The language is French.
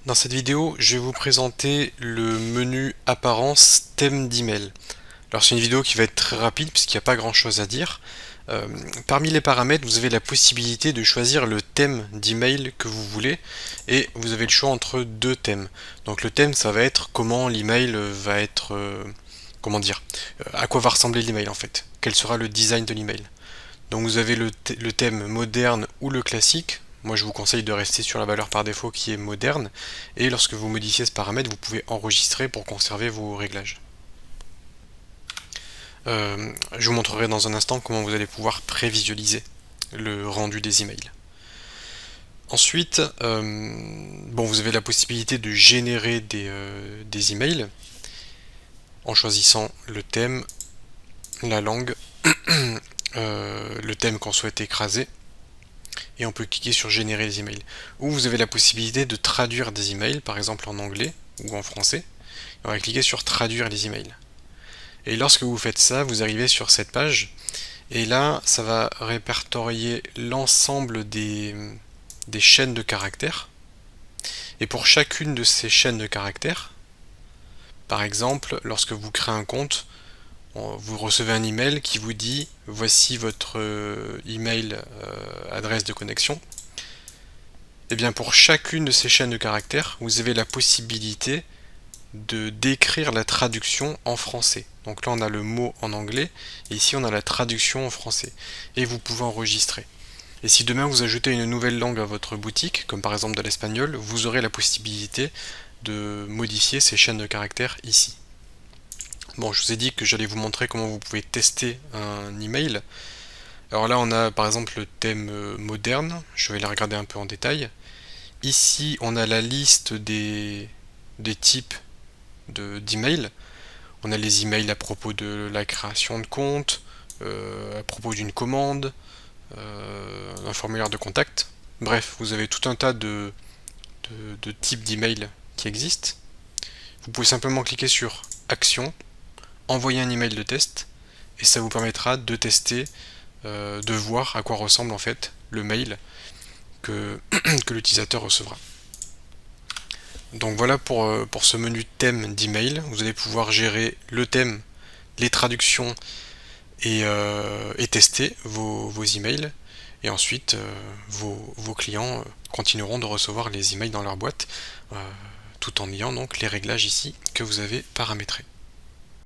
Dans cette vidéo, je vais vous présenter le menu apparence thème d'email. Alors c'est une vidéo qui va être très rapide puisqu'il n'y a pas grand chose à dire. Euh, Parmi les paramètres, vous avez la possibilité de choisir le thème d'email que vous voulez et vous avez le choix entre deux thèmes. Donc le thème, ça va être comment l'email va être, comment dire, à quoi va ressembler l'email en fait. Quel sera le design de l'email. Donc vous avez le thème moderne ou le classique. Moi je vous conseille de rester sur la valeur par défaut qui est moderne. Et lorsque vous modifiez ce paramètre, vous pouvez enregistrer pour conserver vos réglages. Je vous montrerai dans un instant comment vous allez pouvoir prévisualiser le rendu des emails. Ensuite, bon, vous avez la possibilité de générer des emails en choisissant le thème, la langue, le thème qu'on souhaite écraser. Et on peut cliquer sur générer les emails. Ou vous avez la possibilité de traduire des emails, par exemple en anglais ou en français. On va cliquer sur traduire les emails. Et lorsque vous faites ça, vous arrivez sur cette page. Et là, ça va répertorier l'ensemble des chaînes de caractères. Et pour chacune de ces chaînes de caractères, par exemple, lorsque vous créez un compte, vous recevez un email qui vous dit voici votre email adresse de connexion. Et bien pour chacune de ces chaînes de caractères, vous avez la possibilité de décrire la traduction en français. Donc là on a le mot en anglais et ici on a la traduction en français. Et vous pouvez enregistrer. Et si demain vous ajoutez une nouvelle langue à votre boutique, comme par exemple de l'espagnol, vous aurez la possibilité de modifier ces chaînes de caractères ici. Bon, je vous ai dit que j'allais vous montrer comment vous pouvez tester un email. Alors là on a par exemple le thème moderne, je vais les regarder un peu en détail. Ici, on a la liste des types d'emails. On a les emails à propos de la création de compte, à propos d'une commande, un formulaire de contact. Bref, vous avez tout un tas de types d'emails qui existent. Vous pouvez simplement cliquer sur Action, envoyer un email de test, et ça vous permettra de tester, de voir à quoi ressemble en fait le mail que, que l'utilisateur recevra. Donc voilà pour ce menu thème d'email. Vous allez pouvoir gérer le thème, les traductions et tester vos emails. Et ensuite, vos clients continueront de recevoir les emails dans leur boîte tout en ayant donc les réglages ici que vous avez paramétrés.